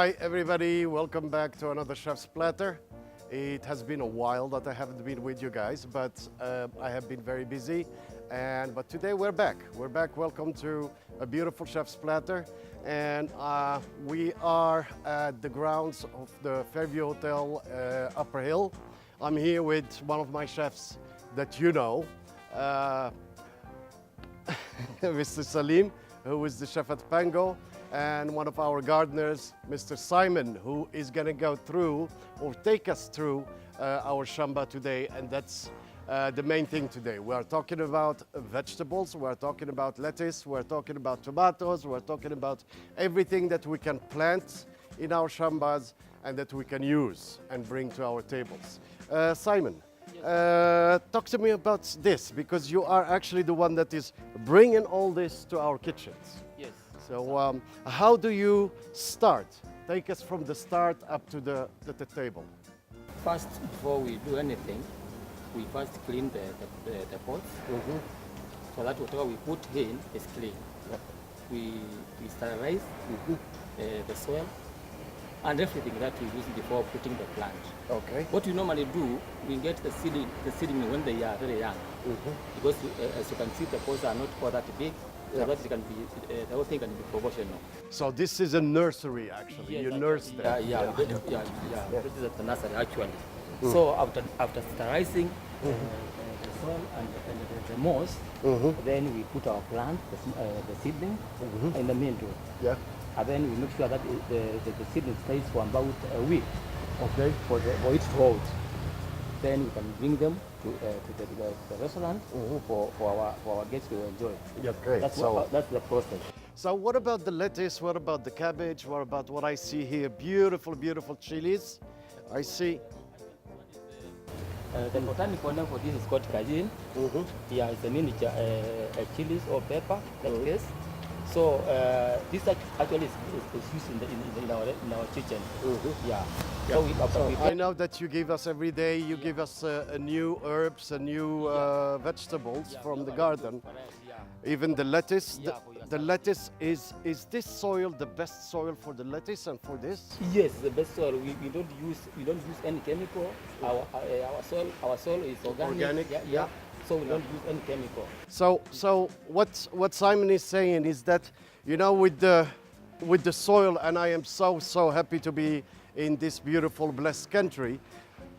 Hi everybody, welcome back to another Chef's Platter. It has been a while that I haven't been with you guys, but I have been very busy. But today we're back. We're back. Welcome to a beautiful Chef's Platter. And we are at the grounds of the Fairview Hotel Upper Hill. I'm here with one of my chefs that you know, Mr. Salim, who is the chef at Pango, and one of our gardeners, Mr. Simon, who is going to go through or take us through our shamba today. And that's the main thing today. We are talking about vegetables, we are talking about lettuce, we're talking about tomatoes, we're talking about everything that we can plant in our shambas and that we can use and bring to our tables. Simon, talk to me about this, because you are actually the one that is bringing all this to our kitchens. Yes. So how do you start? Take us from the start up to the table. First, before we do anything, we first clean the pots, so that whatever we put in is clean. Yep. We sterilize the soil and everything that we use before putting the plant. Okay. What we normally do, we get the seedling when they are very young, because as you can see, the pots are not all that big. So that it can be, the whole thing can be proportional. So this is a nursery, actually. Yes, You nurse them. Yeah. This is at the nursery, actually. So after sterilizing the soil and the moss, then we put our plant, the seedling, in the middle. Yeah. And then we make sure that the seedling stays for about a week. Okay. For it to hold. Then we can bring them to the restaurant for our guests to enjoy. Yeah, great. That's the process. So what about the lettuce? What about the cabbage? What about what I see here? Beautiful, beautiful chilies. I see. The botanical name for this is called cajun. Yeah, it's a miniature chilies or pepper, that case. So this actually is used in our kitchen. Yeah. So I know that you give us every day. You give us new herbs and new vegetables from the garden. Even the lettuce. The lettuce is this soil the best soil for the lettuce and for this? Yes, the best soil. We don't use any chemical. Our soil is organic. Yeah. So we don't use any chemical. So what Simon is saying is that, you know, with the soil, and I am so happy to be in this beautiful blessed country.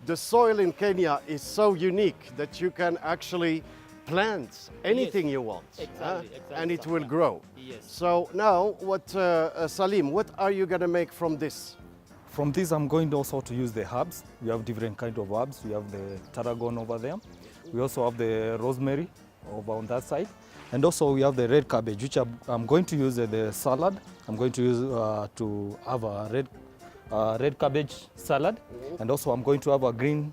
The soil in Kenya is so unique that you can actually plant anything you want, exactly, and it will grow. Yes. So now, what Salim, what are you gonna make from this? From this, I'm going also to use the herbs. We have different kind of herbs. We have the tarragon over there. We also have the rosemary over on that side. And also we have the red cabbage, which I'm going to use the salad. I'm going to use to have a red cabbage salad. And also I'm going to have a green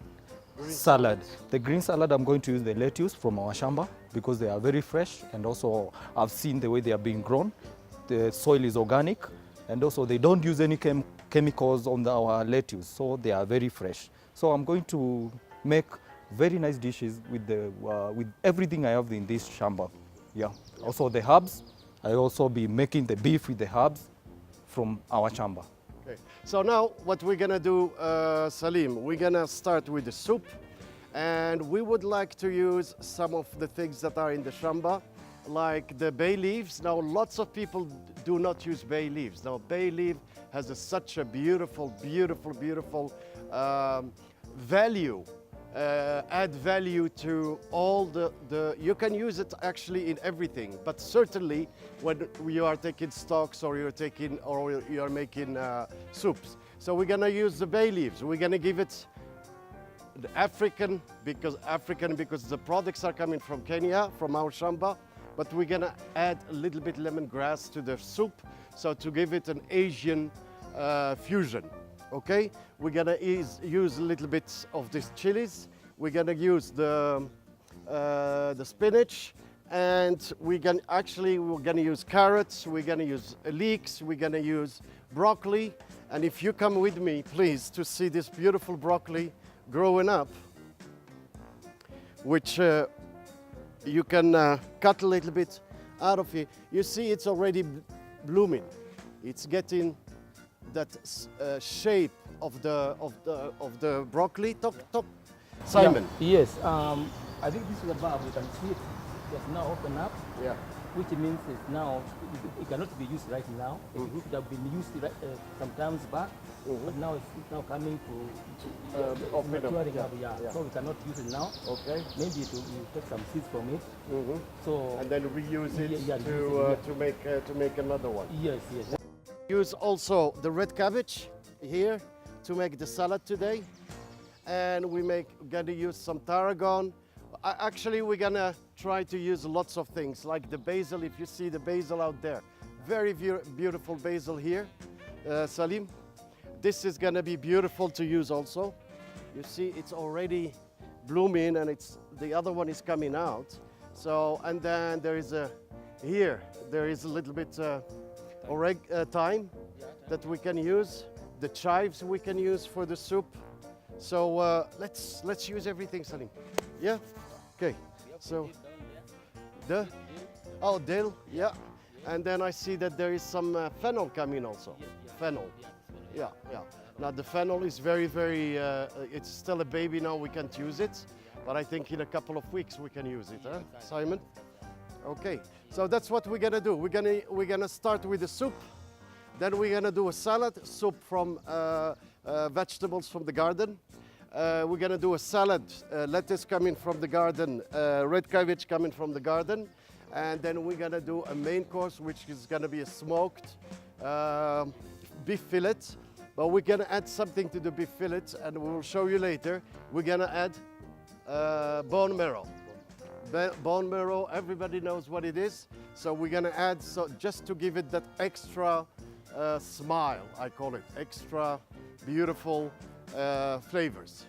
salad. The green salad, I'm going to use the lettuce from our shamba because they are very fresh. And also I've seen the way they are being grown. The soil is organic. And also they don't use any chemicals on our lettuce. So they are very fresh. So I'm going to make very nice dishes with everything I have in this shamba. Yeah. Also the herbs. I also be making the beef with the herbs from our shamba. Okay. So now what we're gonna do, Salim, we're gonna start with the soup, and we would like to use some of the things that are in the shamba, like the bay leaves. Now lots of people do not use bay leaves. Now bay leaf has such a beautiful value. Add value to all you can use it actually in everything, but certainly when you are taking stocks or you are making soups. So we're gonna use the bay leaves. We're gonna give it the African because the products are coming from Kenya, from our shamba, but we're gonna add a little bit lemongrass to the soup, so to give it an Asian fusion. Okay, we're gonna use a little bit of these chilies. We're gonna use the spinach, and we're gonna use carrots. We're gonna use leeks. We're gonna use broccoli. And if you come with me, please, to see this beautiful broccoli growing up, which you can cut a little bit out of it. You see, it's already blooming. It's getting that shape of the broccoli. Top, Simon. Yeah, yes. I think this is a valve. You can see it. It's now open up. Yeah. Which means it's now it cannot be used right now. It should have been used some times back, but now it's now coming to maturing up. Yeah. So we cannot use it now. Okay. Maybe we take some seeds from it. So And then reuse it Yeah, to make another one. yes. Use also the red cabbage here to make the salad today, and gonna use some tarragon. Actually, we're gonna try to use lots of things like the basil. If you see the basil out there, very beautiful basil here, Salim. This is gonna be beautiful to use also. You see, it's already blooming, and the other one is coming out. So, and then there is a little bit thyme that we can use. The chives we can use for the soup. So let's use everything, Salim. Yeah. Okay. So dill. Yeah. And then I see that there is some fennel coming also. Fennel. Yeah. Now the fennel is very. It's still a baby now. We can't use it, but I think in a couple of weeks we can use it, huh, Simon? Okay. So that's what we're gonna do. We're gonna start with the soup. Then we're gonna do a salad, soup from vegetables from the garden. We're gonna do a salad, lettuce coming from the garden, red cabbage coming from the garden. And then we're gonna do a main course, which is gonna be a smoked beef fillet. But we're gonna add something to the beef fillet, and we will show you later. We're gonna add bone marrow. Bone marrow, everybody knows what it is. So we're gonna add, just to give it that extra smile, I call it, extra beautiful flavors.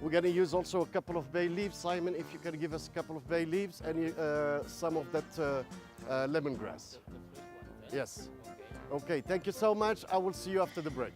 We're going to use also a couple of bay leaves. Simon, if you can give us a couple of bay leaves and some of that lemongrass. Yes. Okay, thank you so much. I will see you after the break.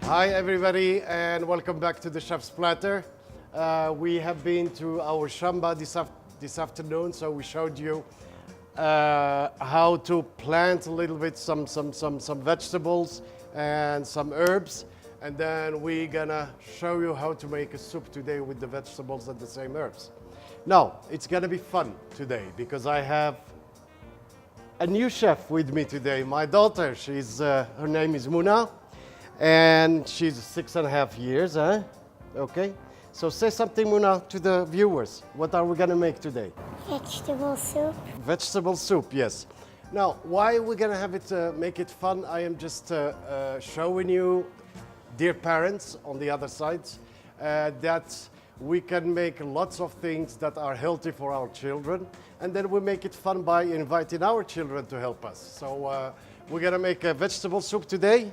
Hi everybody, and welcome back to the Chef's Platter. We have been to our shamba this afternoon, so we showed you how to plant a little bit some vegetables and some herbs, and then we're gonna show you how to make a soup today with the vegetables and the same herbs. Now, it's gonna be fun today because I have a new chef with me today. My daughter, her name is Muna, and she's 6.5 years, huh? Okay. So say something, Muna, to the viewers. What are we gonna make today? Vegetable soup. Vegetable soup, yes. Now, why we're gonna have it, make it fun? I am just showing you, dear parents on the other side, that we can make lots of things that are healthy for our children, and then we make it fun by inviting our children to help us. So we're gonna make a vegetable soup today.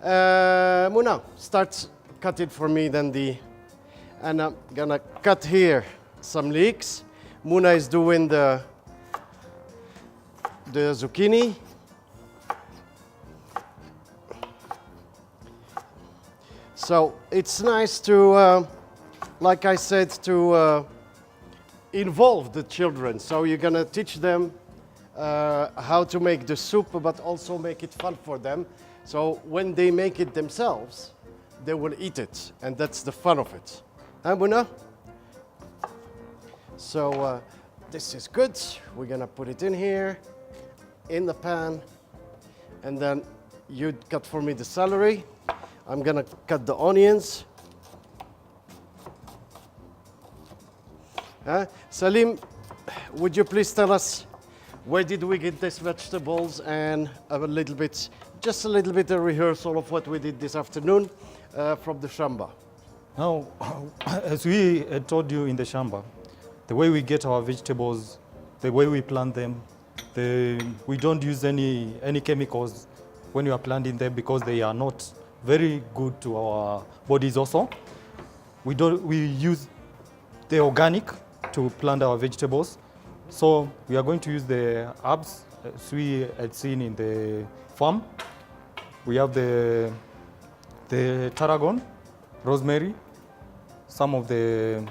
Muna, start cut it for me, and I'm gonna cut here some leeks. Muna is doing the zucchini. So it's nice to, like I said, to involve the children. So you're gonna teach them how to make the soup, but also make it fun for them. So when they make it themselves, they will eat it, and that's the fun of it. Huh, Muna? So this is good. We're gonna put it in here, in the pan, and then you cut for me the celery. I'm gonna cut the onions. Salim, would you please tell us where did we get these vegetables and just a little bit of rehearsal of what we did this afternoon from the shamba. Now, as we had told you in the shamba, the way we get our vegetables, the way we plant them, we don't use any chemicals when we are planting them because they are not very good to our bodies also. We use the organic to plant our vegetables. So we are going to use the herbs as we had seen in the farm. We have the tarragon, rosemary, some of the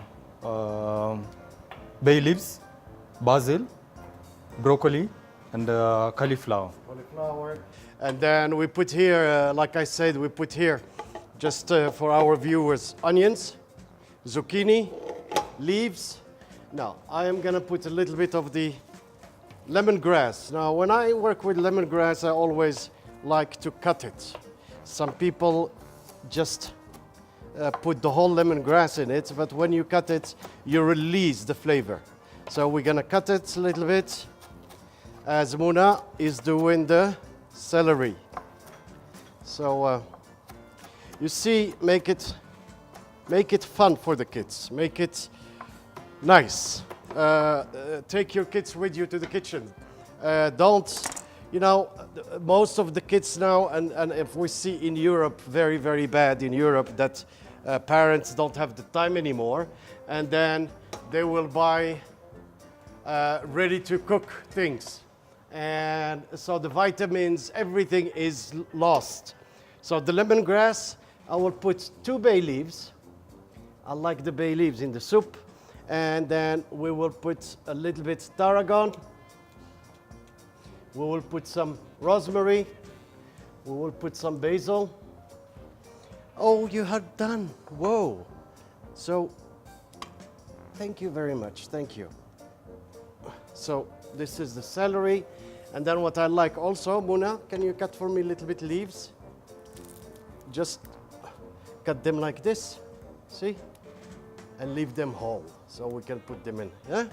bay leaves, basil, broccoli, and cauliflower. And then we put here, like I said, we put here, just for our viewers, onions, zucchini, leaves. Now, I am gonna put a little bit of the lemongrass. Now, when I work with lemongrass, I always like to cut it. Some people just put the whole lemongrass in it, but when you cut it, you release the flavor. So we're gonna cut it a little bit, as Muna is doing the celery. So you see, make it fun for the kids. Make it nice. Take your kids with you to the kitchen. Most of the kids now, and if we see in Europe, very, very bad in Europe, that parents don't have the time anymore, and then they will buy ready to cook things. And so the vitamins, everything is lost. So the lemongrass, I will put 2 bay leaves. I like the bay leaves in the soup. And then we will put a little bit tarragon. We will put some rosemary. We will put some basil. Oh, you are done. Whoa. So, thank you very much. Thank you. So, this is the celery. And then what I like also, Muna, can you cut for me a little bit leaves? Just cut them like this. See? And leave them whole, so we can put them in. Yeah,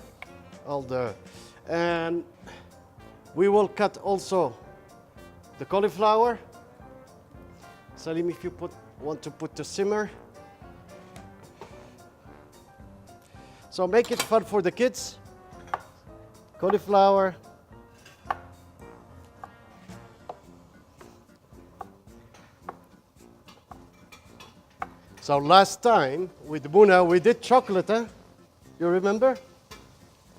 and we will cut also the cauliflower. Salim, if you want to put the simmer. So make it fun for the kids. Cauliflower. So last time with Muna, we did chocolate, huh? You remember?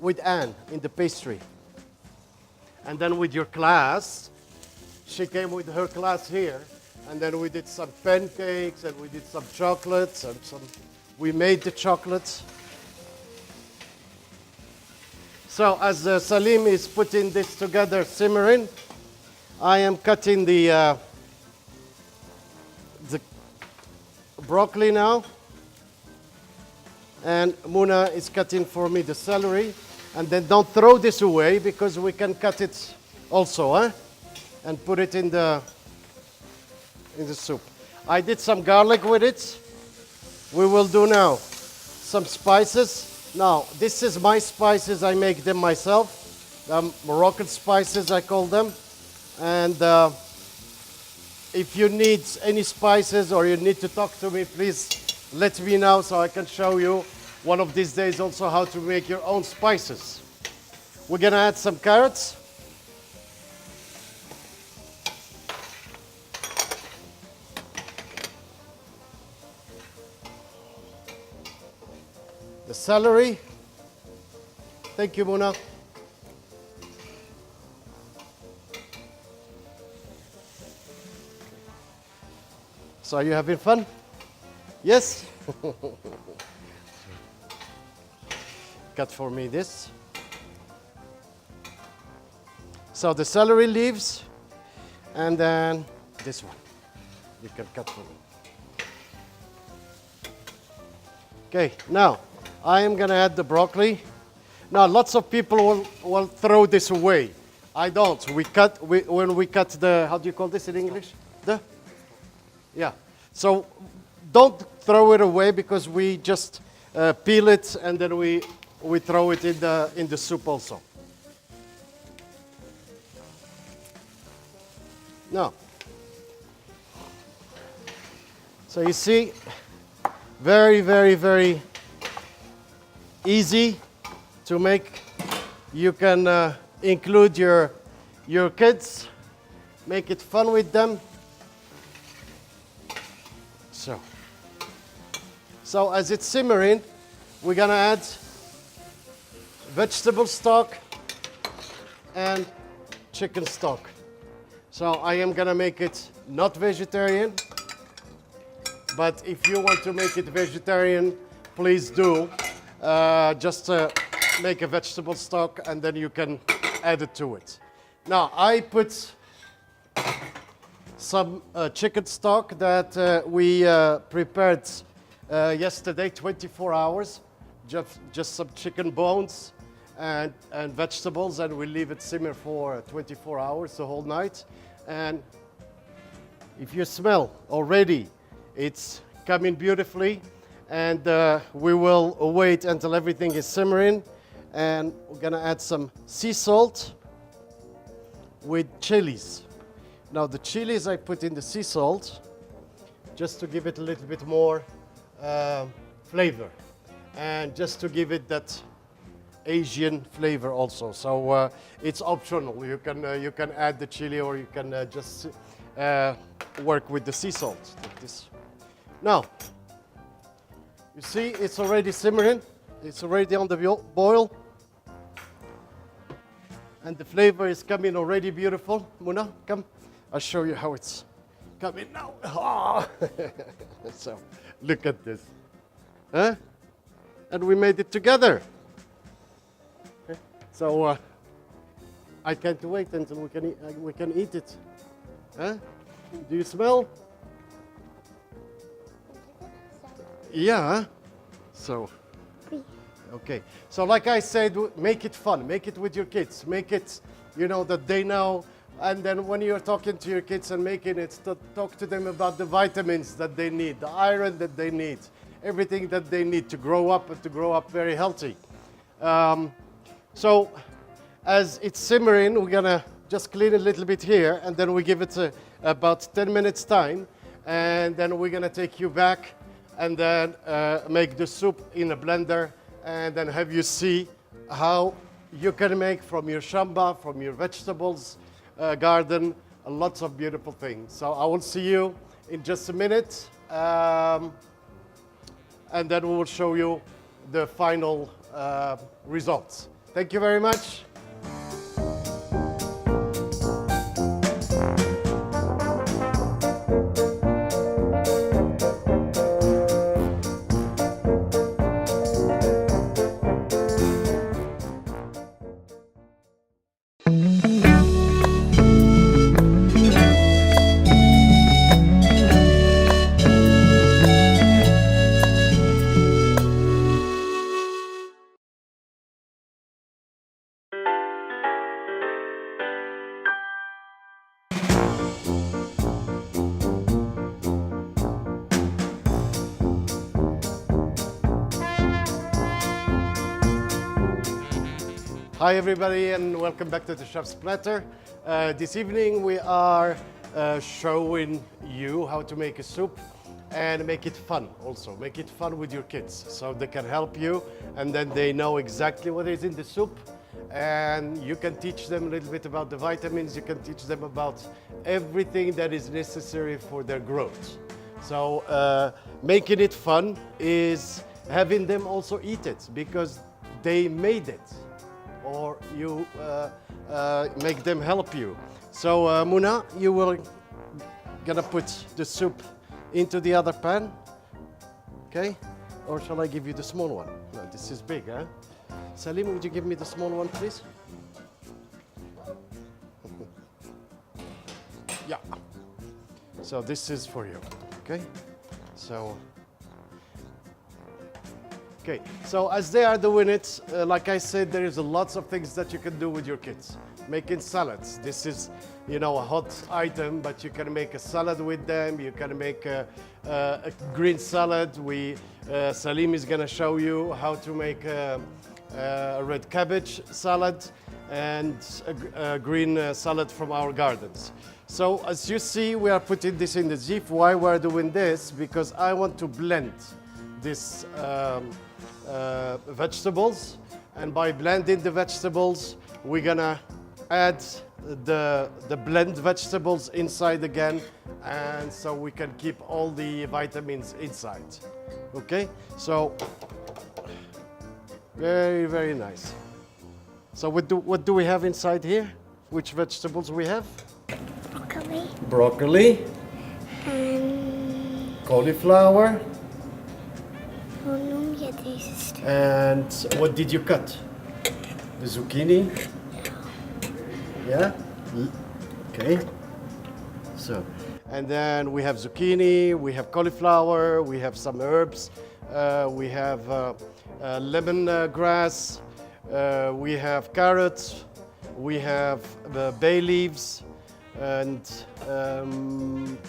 With Anne in the pastry. And then with your class, she came with her class here, and then we did some pancakes, and we did some chocolates, and we made the chocolates. So as Salim is putting this together, simmering, I am cutting the broccoli now, and Muna is cutting for me the celery. And then don't throw this away because we can cut it also, huh? And put it in the soup. I did some garlic with it. We will do now some spices. Now, this is my spices. I make them myself. Moroccan spices, I call them. And if you need any spices or you need to talk to me, please let me know so I can show you one of these days also how to make your own spices. We're gonna add some carrots. The celery. Thank you, Muna. So are you having fun? Yes? Cut for me this. So the celery leaves, and then this one. You can cut for me. Okay, now I am gonna add the broccoli. Now lots of people will throw this away. I don't. When we cut the, how do you call this in English? Yeah. So don't throw it away because we just peel it and then we throw it in the soup also. Now, so you see, very, very, very easy to make. You can include your kids, make it fun with them. So as it's simmering, we're gonna add vegetable stock and chicken stock. So I am gonna make it not vegetarian, but if you want to make it vegetarian, please do. Just make a vegetable stock and then you can add it to it. Now I put some chicken stock that we prepared yesterday, 24 hours, just some chicken bones and vegetables, and we leave it simmer for 24 hours, the whole night. And if you smell already, it's coming beautifully, and we will wait until everything is simmering, and we're gonna add some sea salt with chilies. Now the chilies I put in the sea salt just to give it a little bit more flavor, and just to give it that Asian flavor also. So it's optional. You can add the chili, or you can just work with the sea salt like this. Now you see it's already simmering. It's already on the boil, and the flavor is coming already beautiful. Muna, come. I'll show you how it's coming now. Oh. So look at this. Huh? And we made it together. Okay. So I can't wait until we can eat it. Huh? Do you smell? Yeah. So, okay. So like I said, make it fun. Make it with your kids. Make it, that they know. And then when you're talking to your kids and making it, talk to them about the vitamins that they need, the iron that they need, everything that they need to grow up, and to grow up very healthy. So as it's simmering, we're gonna just clean a little bit here, and then we give it about 10 minutes time, and then we're gonna take you back and then make the soup in a blender, and then have you see how you can make from your shamba, from your vegetables, garden, lots of beautiful things. So I will see you in just a minute, and then we will show you the final results. Thank you very much. Hi everybody, and welcome back to the Chef's Platter. This evening we are showing you how to make a soup and make it fun also. Make it fun with your kids so they can help you, and then they know exactly what is in the soup, and you can teach them a little bit about the vitamins. You can teach them about everything that is necessary for their growth. So making it fun is having them also eat it because they made it. or you make them help you. So Muna, you will gonna put the soup into the other pan, okay? Or shall I give you the small one? No, this is big, huh? Salim, would you give me the small one, please? Yeah. So this is for you, okay? So, okay. So as they are doing it, like I said, there is lots of things that you can do with your kids. Making salads. This is, you know, a hot item, but you can make a salad with them. You can make a green salad. Salim is gonna show you how to make a red cabbage salad and a green salad from our gardens. So as you see, we are putting this in the sieve. Why we're doing this? Because I want to blend these vegetables, and by blending the vegetables, we're gonna add the blend vegetables inside again, and so we can keep all the vitamins inside. Okay, so very, very nice. So what do we have inside here? Which vegetables we have? Broccoli. Broccoli, cauliflower, Noem je deze stuk? and what did you cut? The zucchini? Yeah? Okay. So, and then we have zucchini, we have cauliflower, we have some herbs, we have lemon grass, we have carrots, we have the bay leaves, and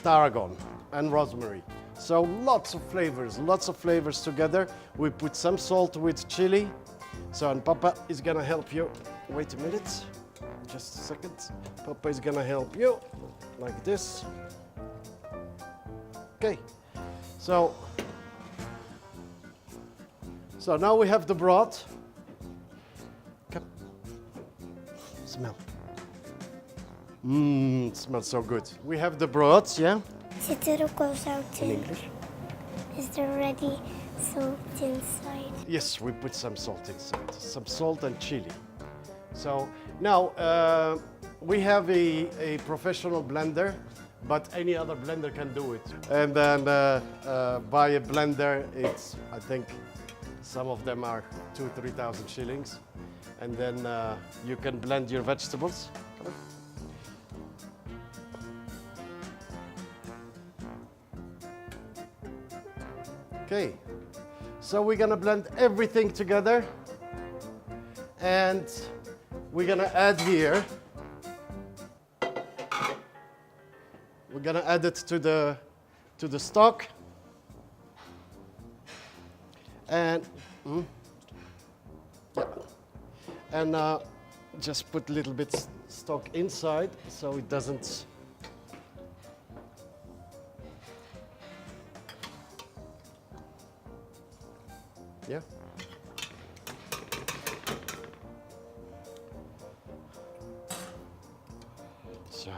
tarragon and rosemary. So lots of flavors together. We put some salt with chili. So, and Papa is gonna help you. Wait a minute, just a second. Papa is gonna help you, like this. Okay, so now we have the broth. Come, smell. It smells so good. We have the broth, yeah? Zit er ook al zout In in? English? Is there already salt inside? Yes, we put some salt inside, some salt and chili. So now we have a professional blender, but any other blender can do it. And then buy a blender, it's, I think some of them are 2,000-3,000 shillings. And then you can blend your vegetables. Come on. Okay, so we're gonna blend everything together, and we're gonna add here. We're gonna add it to the stock, and yeah, and just put a little bit stock inside so it doesn't. Yeah. So.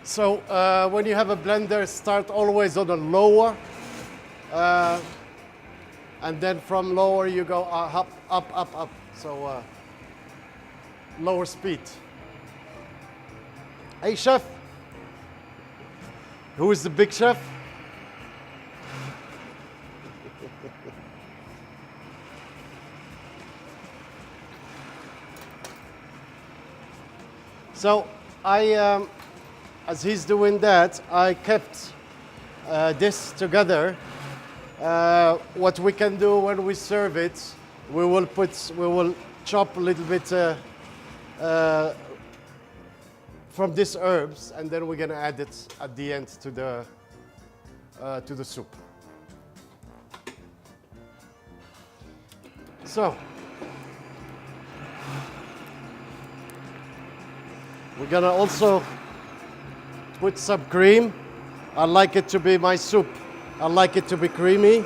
So when you have a blender, start always on a lower, and then from lower you go up, up, up, up. So lower speed. Hey chef, who is the big chef? So as he's doing that, I kept this together. What we can do when we serve it, we will chop a little bit from these herbs, and then we're gonna add it at the end to the soup. So we're gonna also put some cream. I like it to be my soup. I like it to be creamy,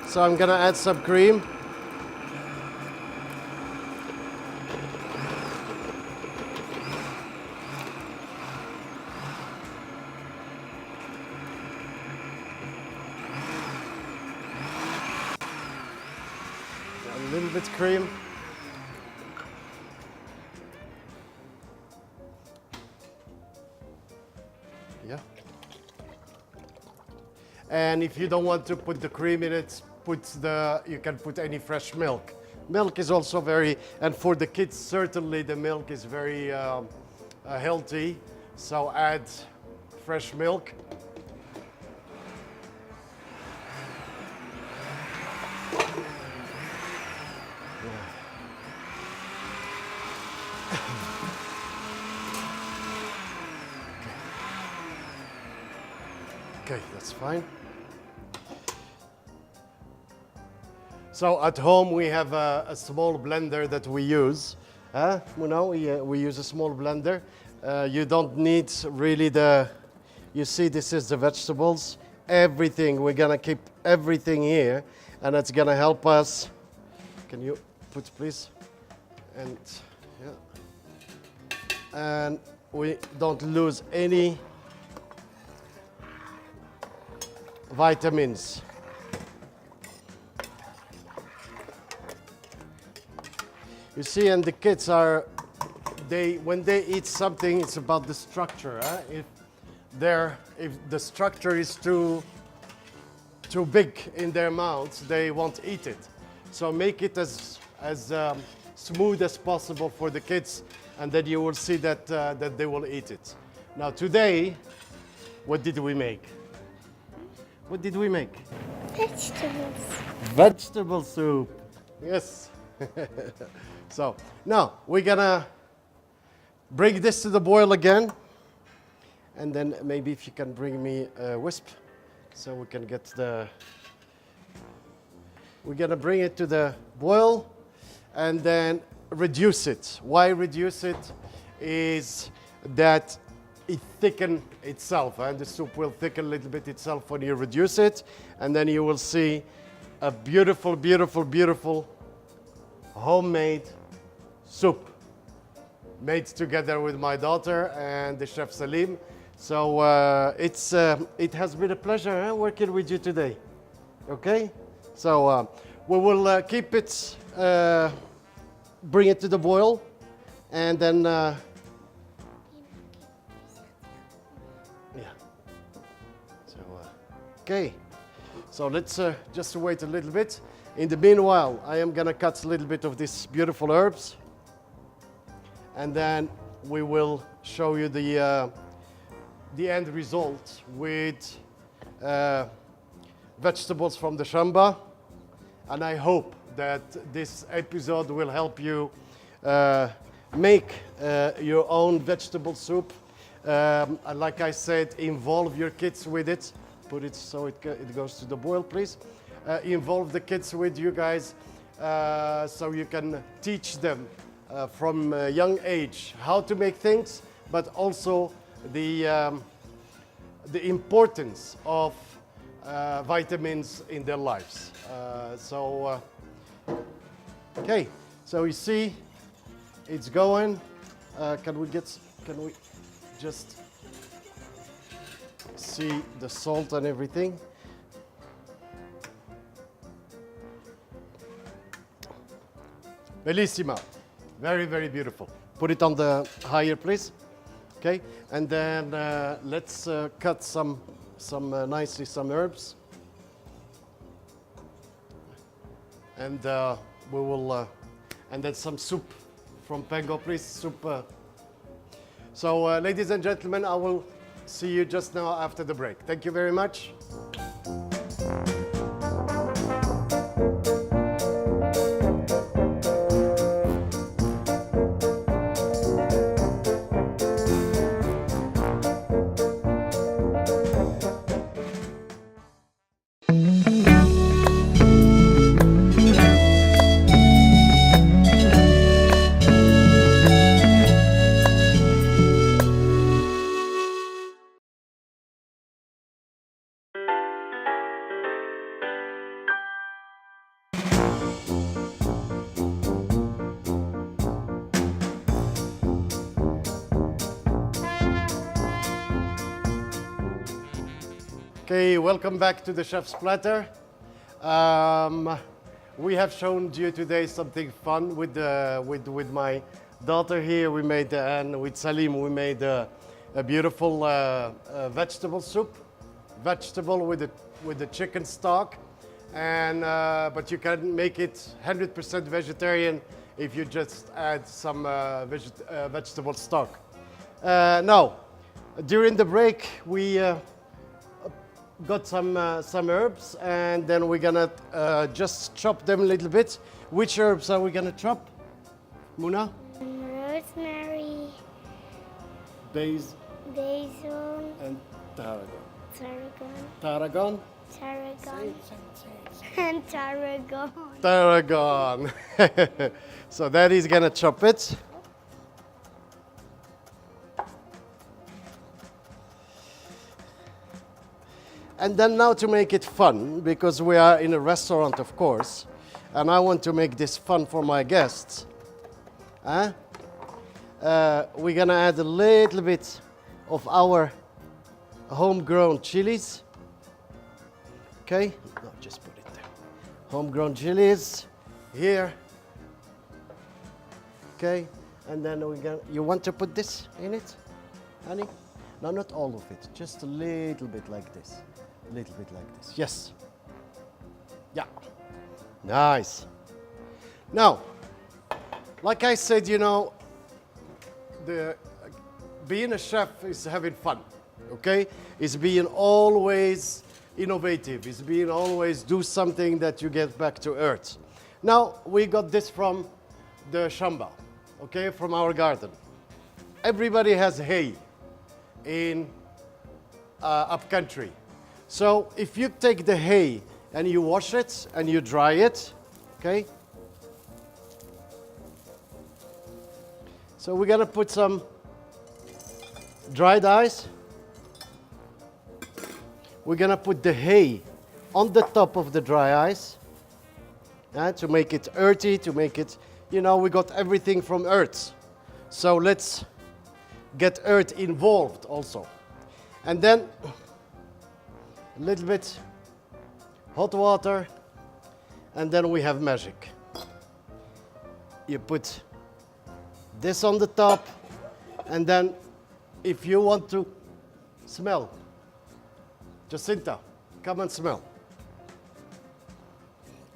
so I'm gonna add some cream. little bit cream. Yeah. And if you don't want to put the cream in it, you can put any fresh milk. Milk is also very, and for the kids certainly the milk is very healthy. So add fresh milk. Okay, that's fine. So at home we have a small blender that we use. Muna, we use a small blender. You don't need really you see this is the vegetables, everything. We're gonna keep everything here and it's gonna help us. Can you put please? And yeah. And we don't lose any vitamins. You see, and the kids are, when they eat something, it's about the structure. If the structure is too big in their mouths, they won't eat it. So make it as smooth as possible for the kids, and then you will see that they will eat it. Now today, what did we make? What did we make? Vegetables. Vegetable soup. Yes. So now we're gonna bring this to the boil again, and then maybe if you can bring me a whisk, so we can get we're gonna bring it to the boil and then reduce it. Why reduce it? Is that it thicken itself, and the soup will thicken a little bit itself when you reduce it, and then you will see a beautiful, beautiful, beautiful homemade soup made together with my daughter and the chef Salim. So it has been a pleasure working with you today. Okay, so we will keep it, bring it to the boil, and then yeah. So okay, so let's just wait a little bit. In the meanwhile, I am gonna cut a little bit of these beautiful herbs, and then we will show you the end result with vegetables from the shamba. And I hope that this episode will help you make your own vegetable soup. And like I said, involve your kids with it. Put it so it goes to the boil, please. Involve the kids with you guys so you can teach them from a young age how to make things, but also the importance of vitamins in their lives. Okay, so you see it's going. Can we just see the salt and everything? Bellissima. Very, very beautiful. Put it on the higher, please. Okay, and then let's cut nicely some herbs, and we will, and then some soup from Pengo, please. Soup. So, ladies and gentlemen, I will see you just now after the break. Thank you very much. Okay, welcome back to the Chef's Platter. we have shown you today something fun with my daughter here. We made and with Salim we made a beautiful vegetable soup, vegetable with the chicken stock, and but you can make it 100% vegetarian if you just add some vegetable stock. Now, during the break we got some herbs, and then we're gonna just chop them a little bit. Which herbs are we gonna chop, Muna? Rosemary, Basil basil, and tarragon. tarragon, Tarragon? and tarragon. Tarragon. So Daddy's gonna chop it. And then now to make it fun, because we are in a restaurant, of course, and I want to make this fun for my guests. We're gonna add a little bit of our homegrown chilies. Okay, no, just put it there. Homegrown chilies here. Okay, and then we're gonna. You want to put this in it, honey? No, not all of it. Just a little bit like this. A little bit like this. Yes. Yeah. Nice. Now, like I said, you know, being a chef is having fun. Okay, it's being always innovative. It's being always do something that you get back to earth. Now we got this from the shamba, okay, from our garden. Everybody has hay in upcountry. So if you take the hay and you wash it and you dry it, okay. So we're gonna put some dried ice. We're gonna put the hay on the top of the dry ice to make it earthy, to make it, you know, we got everything from earth. So let's get earth involved also. And then a little bit hot water, and then we have magic. You put this on the top, and then if you want to smell, Jacinta, come and smell.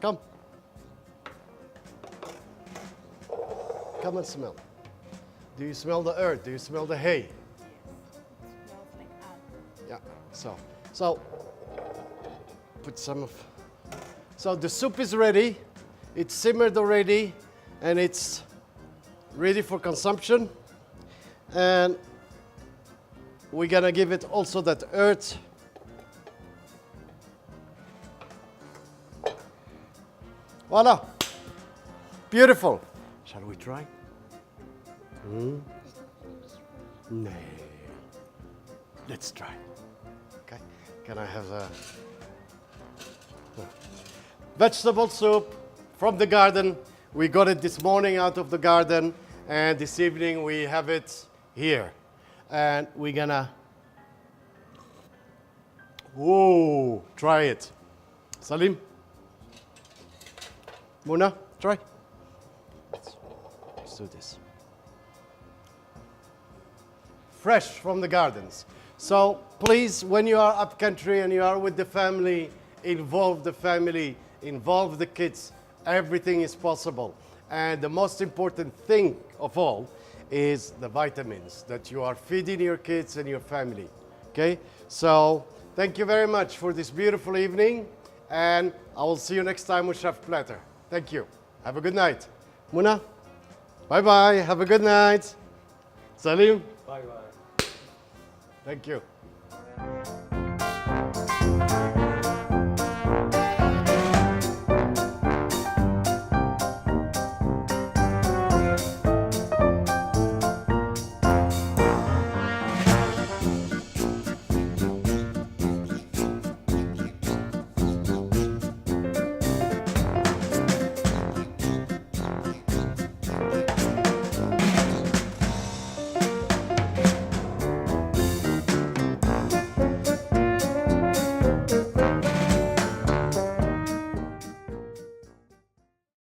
Come. Come and smell. Do you smell the earth? Do you smell the hay? Smells like earth. Yeah, so put some of, so the soup is ready, it's simmered already, and it's ready for consumption. And we're gonna give it also that earth. Voila, beautiful. Shall we try? No. Let's try. Okay, can I have a vegetable soup from the garden? We got it this morning out of the garden, and this evening we have it here. And we're gonna, whoa, try it. Salim? Muna, try. Let's do this. Fresh from the gardens. So please, when you are up country and you are with the family, involve the family, involve the kids. Everything is possible. And the most important thing of all is the vitamins that you are feeding your kids and your family. Okay? So thank you very much for this beautiful evening, and I will see you next time with Chef Platter. Thank you. Have a good night. Muna, bye-bye. Have a good night. Salim. Bye bye. Thank you.